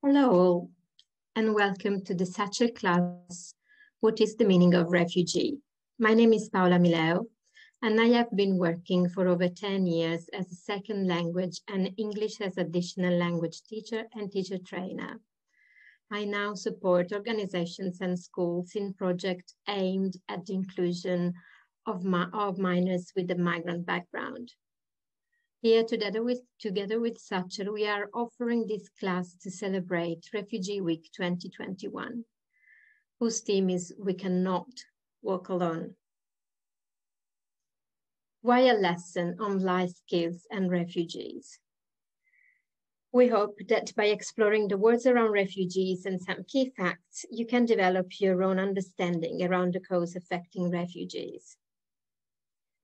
Hello all, and welcome to the Satchel class, What is the Meaning of Refugee? My name is Paola Mileo, and I have been working for over 10 years as a second language and English as additional language teacher and teacher trainer. I now support organizations and schools in projects aimed at the inclusion of minors with a migrant background. Here, together with Satchel, we are offering this class to celebrate Refugee Week 2021, whose theme is We Cannot Walk Alone. Why a lesson on life skills and refugees? We hope that by exploring the words around refugees and some key facts, you can develop your own understanding around the cause affecting refugees.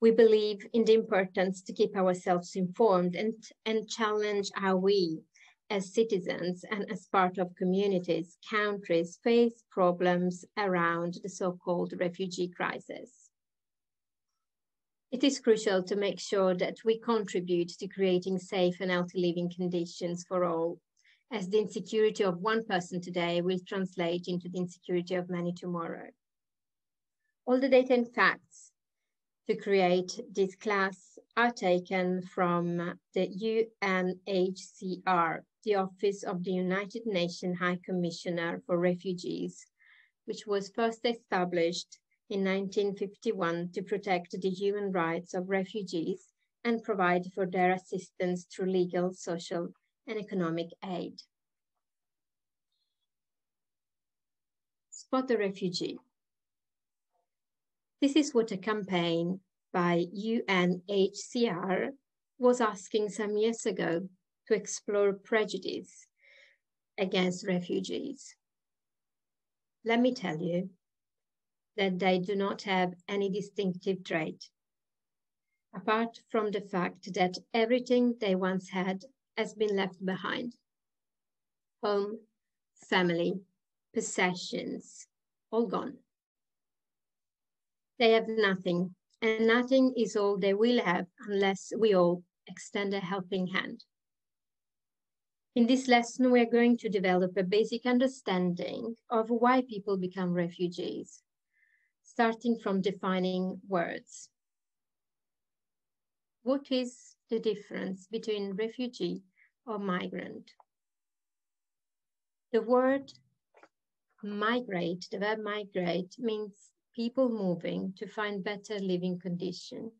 We believe in the importance to keep ourselves informed and challenge how we, as citizens and as part of communities, countries, face problems around the so-called refugee crisis. It is crucial to make sure that we contribute to creating safe and healthy living conditions for all, as the insecurity of one person today will translate into the insecurity of many tomorrow. All the data and facts to create this class are taken from the UNHCR, the Office of the United Nations High Commissioner for Refugees, which was first established in 1951 to protect the human rights of refugees and provide for their assistance through legal, social, and economic aid. Spot the refugee. This is what a campaign by UNHCR was asking some years ago to explore prejudice against refugees. Let me tell you that they do not have any distinctive trait, apart from the fact that everything they once had has been left behind. Home, family, possessions, all gone. They have nothing, and nothing is all they will have unless we all extend a helping hand. In this lesson, we are going to develop a basic understanding of why people become refugees, starting from defining words. What is the difference between refugee or migrant? The word migrate, the verb migrate, means people moving to find better living conditions.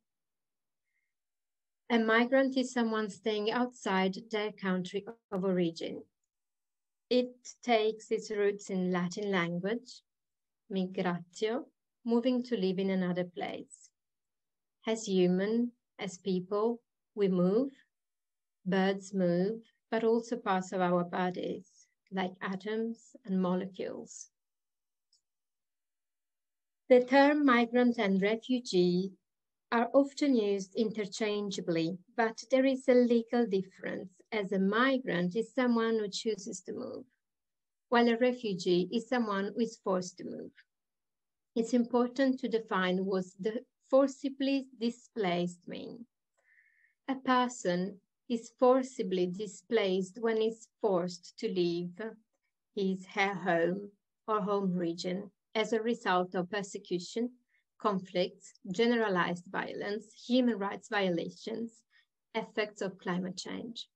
A migrant is someone staying outside their country of origin. It takes its roots in Latin language, migratio, moving to live in another place. As human, as people, we move, birds move, but also parts of our bodies, like atoms and molecules. The term migrant and refugee are often used interchangeably, but there is a legal difference, as a migrant is someone who chooses to move, while a refugee is someone who is forced to move. It's important to define what the forcibly displaced mean. A person is forcibly displaced when he's forced to leave her home or home region as a result of persecution, conflicts, generalized violence, human rights violations, effects of climate change.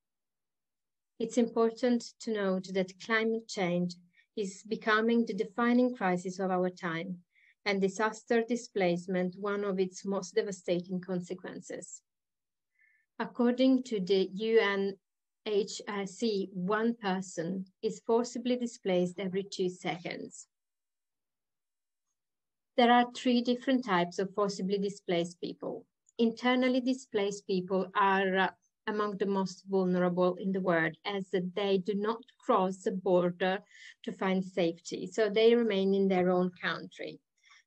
It's important to note that climate change is becoming the defining crisis of our time, and disaster displacement one of its most devastating consequences. According to the UNHCR, one person is forcibly displaced every 2 seconds. There are 3 different types of forcibly displaced people. Internally displaced people are among the most vulnerable in the world, as they do not cross the border to find safety, so they remain in their own country.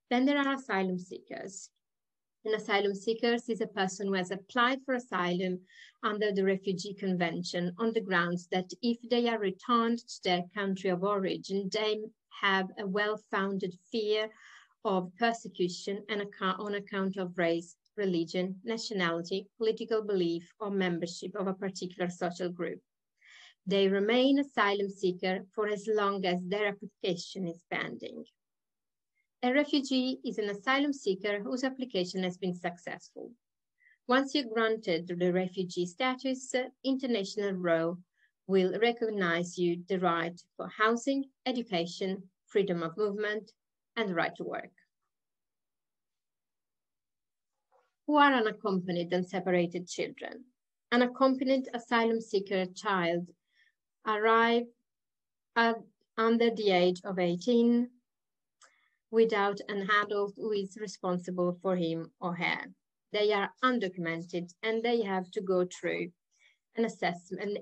Then there are asylum seekers. An asylum seeker is a person who has applied for asylum under the Refugee Convention on the grounds that if they are returned to their country of origin, they have a well-founded fear of persecution and on account of race, religion, nationality, political belief, or membership of a particular social group. They remain asylum seeker for as long as their application is pending. A refugee is an asylum seeker whose application has been successful. Once you're granted the refugee status, International Law will recognize you the right for housing, education, freedom of movement, and the right to work. Who are unaccompanied and separated children? Unaccompanied asylum seeker child arrive under the age of 18 without an adult who is responsible for him or her. They are undocumented and they have to go through an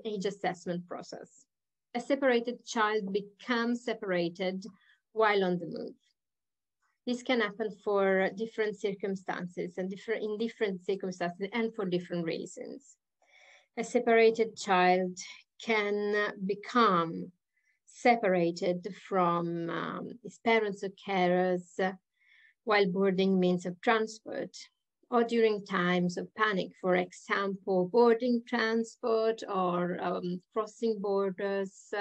age assessment process. A separated child becomes separated while on the move. This can happen for different circumstances and in different circumstances and for different reasons. A separated child can become separated from his parents or carers while boarding means of transport or during times of panic, for example, boarding transport or crossing borders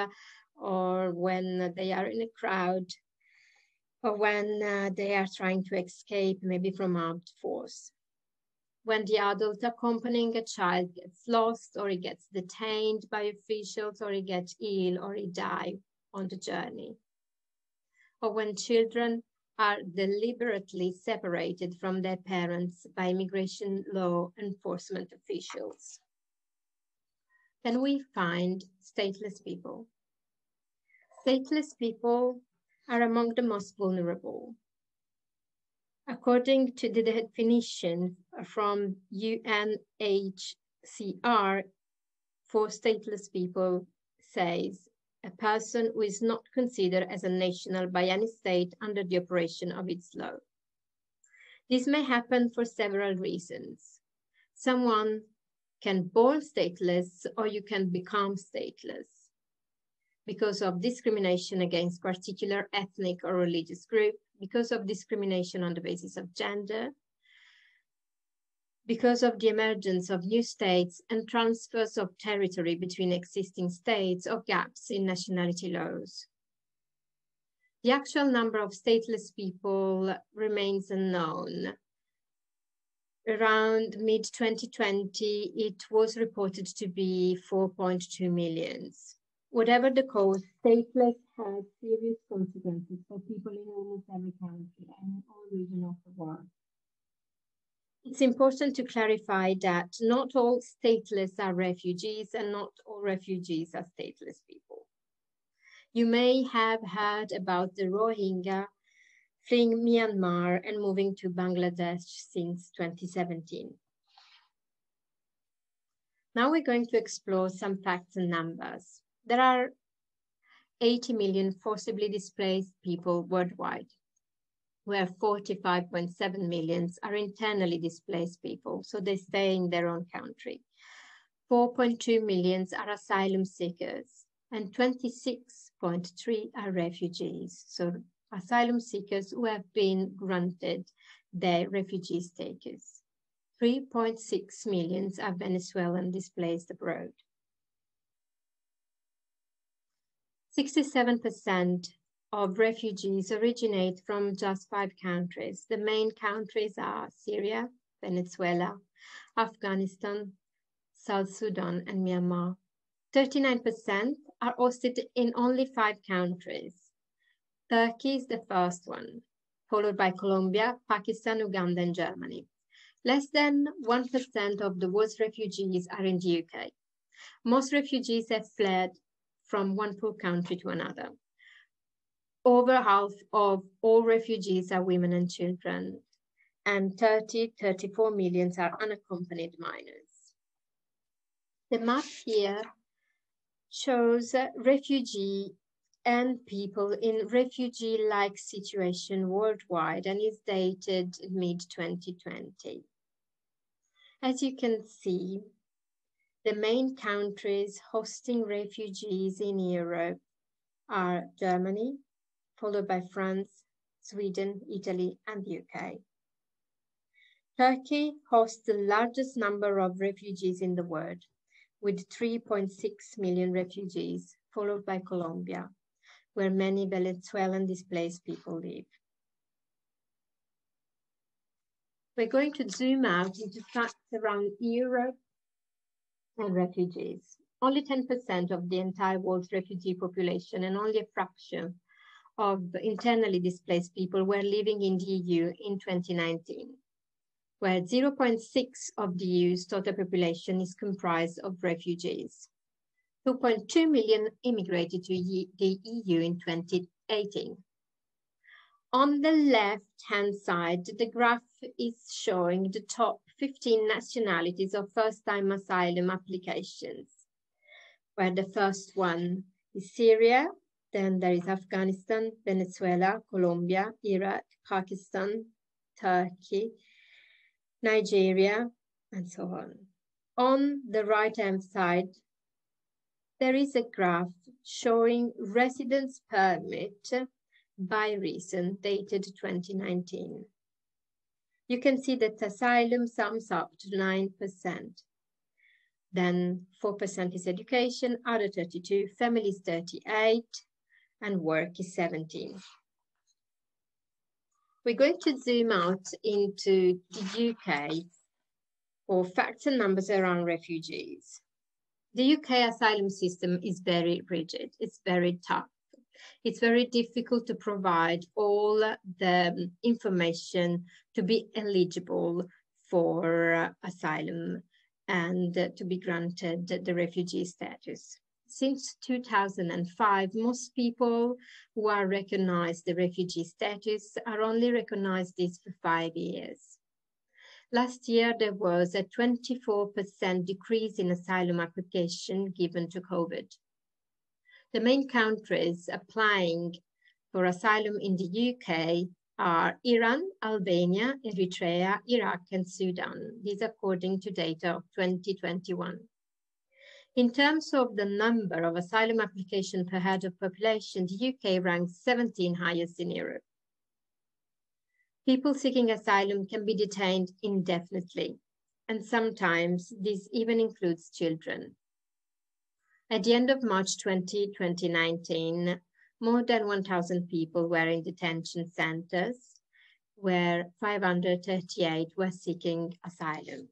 or when they are in a crowd or when they are trying to escape maybe from armed force. When the adult accompanying a child gets lost or he gets detained by officials or he gets ill or he dies on the journey. Or when children are deliberately separated from their parents by immigration law enforcement officials. Then we find stateless people. Stateless people are among the most vulnerable. According to the definition from UNHCR for stateless people says, a person who is not considered as a national by any state under the operation of its law. This may happen for several reasons. Someone can be born stateless or you can become stateless because of discrimination against particular ethnic or religious group, because of discrimination on the basis of gender, because of the emergence of new states and transfers of territory between existing states or gaps in nationality laws. The actual number of stateless people remains unknown. Around mid-2020, it was reported to be 4.2 million. Whatever the cause, stateless has serious consequences for people in almost every country and in all regions of the world. It's important to clarify that not all stateless are refugees and not all refugees are stateless people. You may have heard about the Rohingya fleeing Myanmar and moving to Bangladesh since 2017. Now we're going to explore some facts and numbers. There are 80 million forcibly displaced people worldwide, where 45.7 million are internally displaced people, so they stay in their own country. 4.2 million are asylum seekers, and 26.3 are refugees, so asylum seekers who have been granted their refugee status. 3.6 million are Venezuelan displaced abroad. 67% of refugees originate from just 5 countries. The main countries are Syria, Venezuela, Afghanistan, South Sudan, and Myanmar. 39% are hosted in only 5 countries. Turkey is the first one, followed by Colombia, Pakistan, Uganda, and Germany. Less than 1% of the world's refugees are in the UK. Most refugees have fled from one poor country to another. Over half of all refugees are women and children, and 34 million are unaccompanied minors. The map here shows refugee and people in refugee-like situation worldwide and is dated mid-2020. As you can see, the main countries hosting refugees in Europe are Germany, followed by France, Sweden, Italy, and the UK. Turkey hosts the largest number of refugees in the world, with 3.6 million refugees, followed by Colombia, where many Venezuelan displaced people live. We're going to zoom out into facts around Europe and refugees. Only 10% of the entire world's refugee population and only a fraction of internally displaced people were living in the EU in 2019, where 0.6% of the EU's total population is comprised of refugees. 2.2 million immigrated to the EU in 2018. On the left-hand side, the graph is showing the top 15 nationalities of first-time asylum applications, where the first one is Syria, then there is Afghanistan, Venezuela, Colombia, Iraq, Pakistan, Turkey, Nigeria, and so on. On the right-hand side, there is a graph showing residence permit by reason dated 2019. You can see that asylum sums up to 9%. Then 4% is education, other 32, family is 38, and work is 17. We're going to zoom out into the UK for facts and numbers around refugees. The UK asylum system is very rigid, it's very tough. It's very difficult to provide all the information to be eligible for asylum and to be granted the refugee status. Since 2005, most people who are recognized the refugee status are only recognized this for 5 years. Last year, there was a 24% decrease in asylum application given to COVID. The main countries applying for asylum in the UK are Iran, Albania, Eritrea, Iraq, and Sudan. These according to data of 2021. In terms of the number of asylum applications per head of population, the UK ranks 17th highest in Europe. People seeking asylum can be detained indefinitely, and sometimes this even includes children. At the end of March 2019, more than 1,000 people were in detention centers, where 538 were seeking asylum.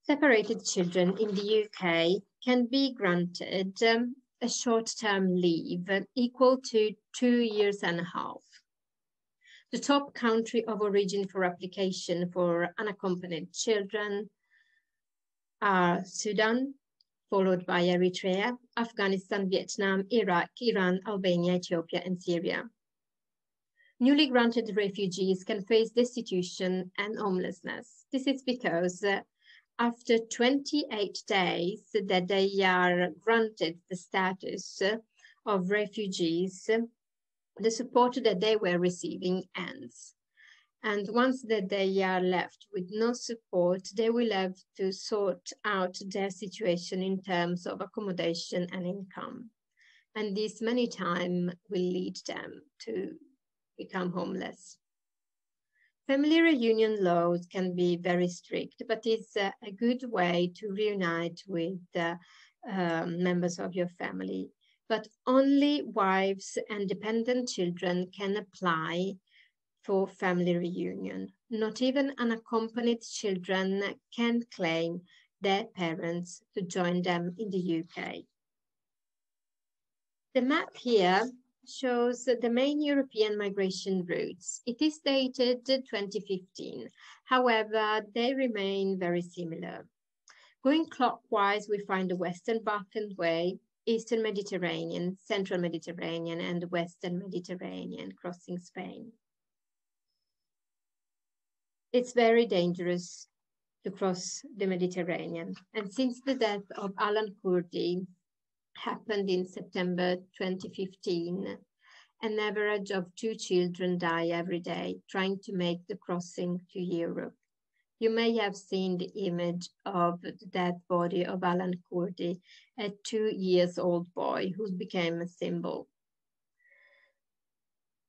Separated children in the UK can be granted a short-term leave equal to 2.5 years. The top country of origin for application for unaccompanied children are Sudan, followed by Eritrea, Afghanistan, Vietnam, Iraq, Iran, Albania, Ethiopia, and Syria. Newly granted refugees can face destitution and homelessness. This is because after 28 days that they are granted the status of refugees, the support that they were receiving ends. And once that they are left with no support, they will have to sort out their situation in terms of accommodation and income. And this many times will lead them to become homeless. Family reunion laws can be very strict, but it's a good way to reunite with members of your family. But only wives and dependent children can apply for family reunion. Not even unaccompanied children can claim their parents to join them in the UK. The map here shows the main European migration routes. It is dated 2015. However, they remain very similar. Going clockwise, we find the Western Balkan Way, Eastern Mediterranean, Central Mediterranean, and the Western Mediterranean crossing Spain. It's very dangerous to cross the Mediterranean. And since the death of Alan Kurdi happened in September 2015, an average of 2 children die every day trying to make the crossing to Europe. You may have seen the image of the dead body of Alan Kurdi, a 2-year-old boy who became a symbol.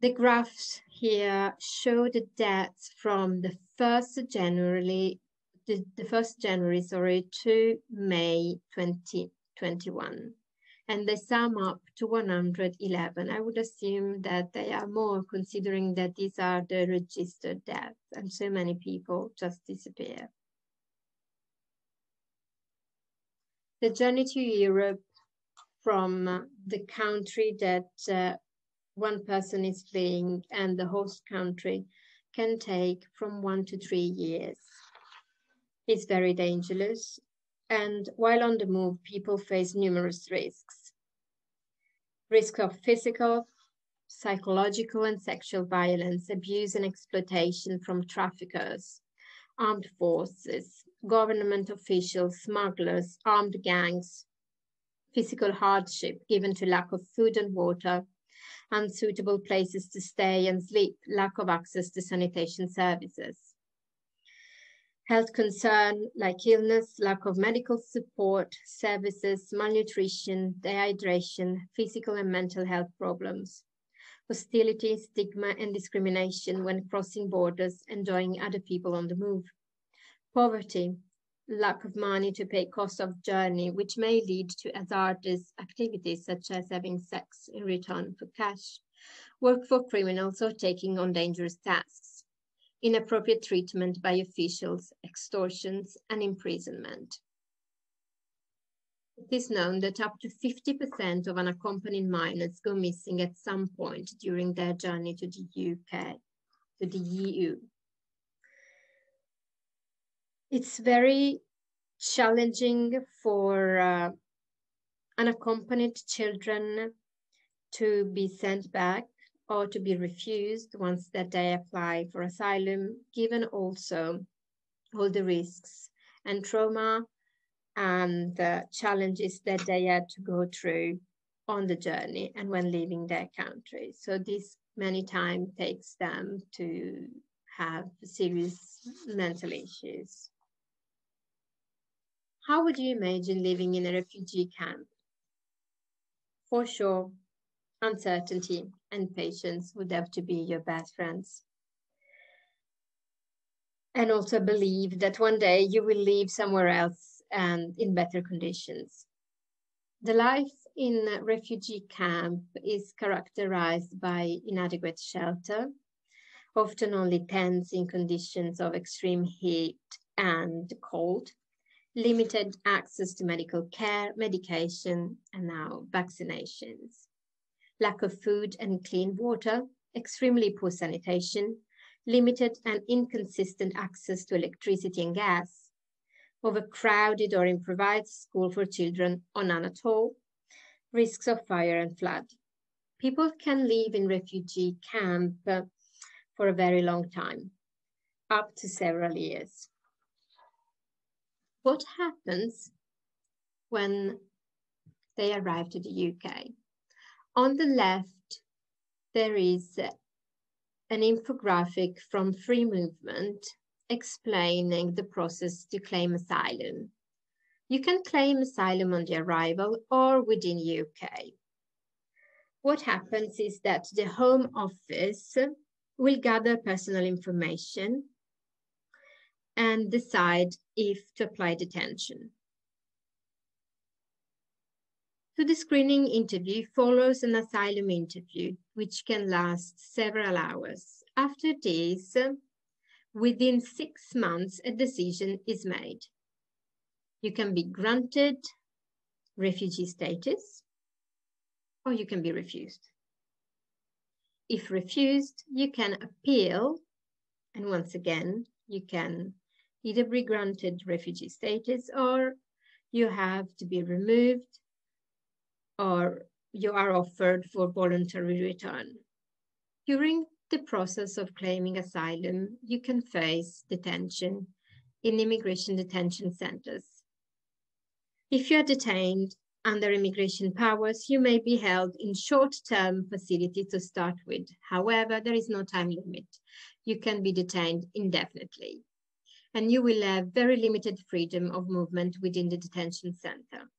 The graphs here show the deaths from the 1st of January the 1st January, to May 2021. And they sum up to 111. I would assume that they are more, considering that these are the registered deaths and so many people just disappear. The journey to Europe from the country that one person is fleeing and the host country can take from 1 to 3 years. It's very dangerous. And while on the move, people face numerous risks. Risk of physical, psychological, and sexual violence, abuse and exploitation from traffickers, armed forces, government officials, smugglers, armed gangs, physical hardship given to lack of food and water, unsuitable places to stay and sleep, lack of access to sanitation services. Health concern like illness, lack of medical support, services, malnutrition, dehydration, physical and mental health problems, hostility, stigma, and discrimination when crossing borders and joining other people on the move, poverty, lack of money to pay costs of journey, which may lead to hazardous activities such as having sex in return for cash, work for criminals or taking on dangerous tasks, inappropriate treatment by officials, extortions, and imprisonment. It is known that up to 50% of unaccompanied minors go missing at some point during their journey to the UK, to the EU. It's very challenging for unaccompanied children to be sent back or to be refused once that they apply for asylum, given also all the risks and trauma and the challenges that they had to go through on the journey and when leaving their country. So this many times takes them to have serious mental issues. How would you imagine living in a refugee camp? For sure, uncertainty and patience would have to be your best friends. And also believe that one day you will live somewhere else and in better conditions. The life in a refugee camp is characterized by inadequate shelter, often only tents in conditions of extreme heat and cold, limited access to medical care, medication, and now vaccinations, lack of food and clean water, extremely poor sanitation, limited and inconsistent access to electricity and gas, overcrowded or improvised school for children or none at all, risks of fire and flood. People can live in refugee camp for a very long time, up to several years. What happens when they arrive to the UK? On the left, there is an infographic from Free Movement explaining the process to claim asylum. You can claim asylum on the arrival or within UK. What happens is that the Home Office will gather personal information and decide if to apply detention. So the screening interview follows an asylum interview, which can last several hours. After this, within 6 months, a decision is made. You can be granted refugee status, or you can be refused. If refused, you can appeal, and once again, you can either be granted refugee status or you have to be removed or you are offered for voluntary return. During the process of claiming asylum, you can face detention in immigration detention centers. If you are detained under immigration powers, you may be held in short-term facilities to start with. However, there is no time limit. You can be detained indefinitely, and you will have very limited freedom of movement within the detention center.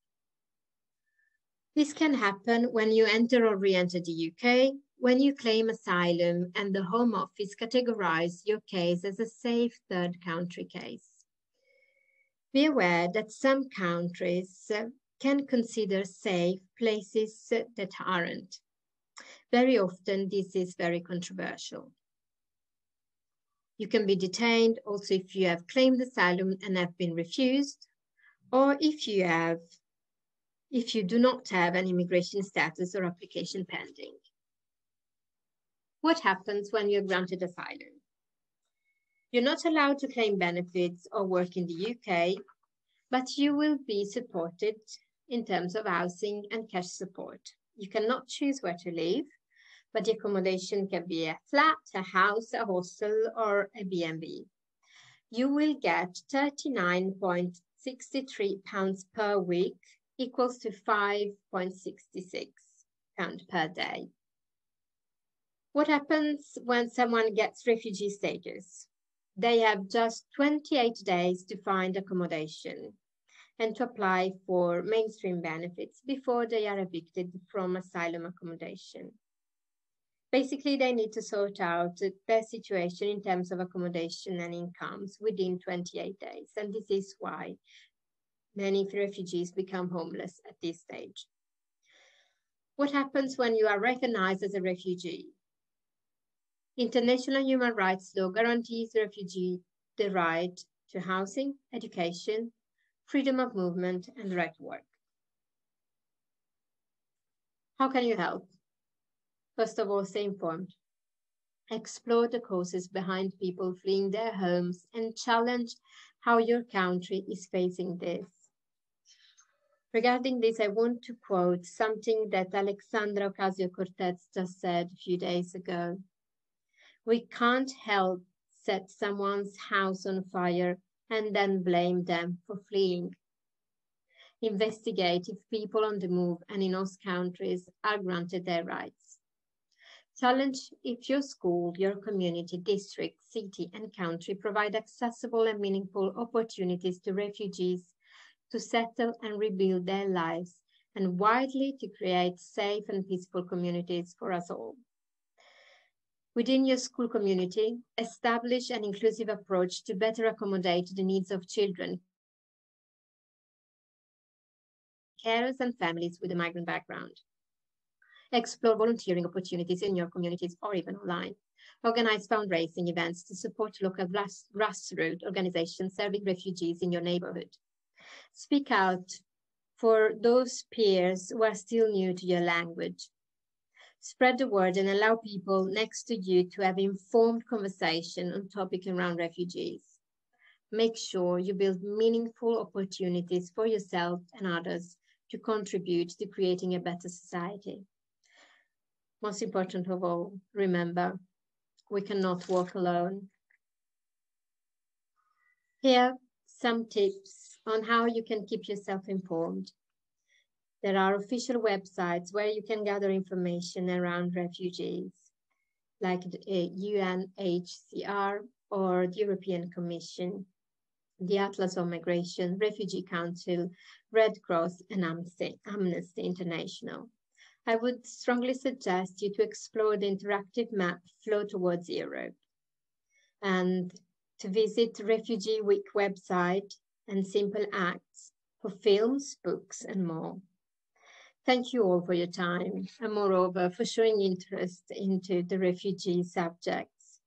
This can happen when you enter or re-enter the UK, when you claim asylum and the Home Office categorize your case as a safe third country case. Be aware that some countries can consider safe places that aren't. Very often, this is very controversial. You can be detained also if you have claimed asylum and have been refused, or if you do not have an immigration status or application pending. What happens when you're granted asylum? You're not allowed to claim benefits or work in the UK, but you will be supported in terms of housing and cash support. You cannot choose where to live, but the accommodation can be a flat, a house, a hostel, or a B&B. You will get £39.63 per week, equals to £5.66 per day. What happens when someone gets refugee status? They have just 28 days to find accommodation and to apply for mainstream benefits before they are evicted from asylum accommodation. Basically, they need to sort out their situation in terms of accommodation and incomes within 28 days. And this is why many refugees become homeless at this stage. What happens when you are recognized as a refugee? International human rights law guarantees the refugee the right to housing, education, freedom of movement, and the right to work. How can you help? First of all, stay informed. Explore the causes behind people fleeing their homes and challenge how your country is facing this. Regarding this, I want to quote something that Alexandra Ocasio-Cortez just said a few days ago. We can't help set someone's house on fire and then blame them for fleeing. Investigate if people on the move and in host countries are granted their rights. Challenge if your school, your community, district, city, and country provide accessible and meaningful opportunities to refugees to settle and rebuild their lives, and widely to create safe and peaceful communities for us all. Within your school community, establish an inclusive approach to better accommodate the needs of children, carers, and families with a migrant background. Explore volunteering opportunities in your communities or even online. Organize fundraising events to support local grassroots organizations serving refugees in your neighborhood. Speak out for those peers who are still new to your language. Spread the word and allow people next to you to have informed conversation on topics around refugees. Make sure you build meaningful opportunities for yourself and others to contribute to creating a better society. Most important of all, remember, we cannot walk alone. Here, some tips on how you can keep yourself informed. There are official websites where you can gather information around refugees, like the UNHCR or the European Commission, the Atlas on Migration, Refugee Council, Red Cross, and Amnesty International. I would strongly suggest you to explore the interactive map Flow Towards Europe and to visit Refugee Week website and Simple Acts for films, books, and more. Thank you all for your time and moreover for showing interest into the refugee subjects.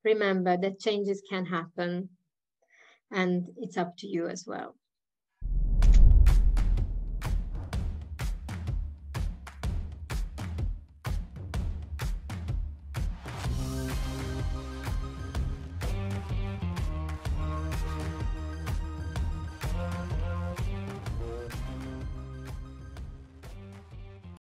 Remember that changes can happen and it's up to you as well.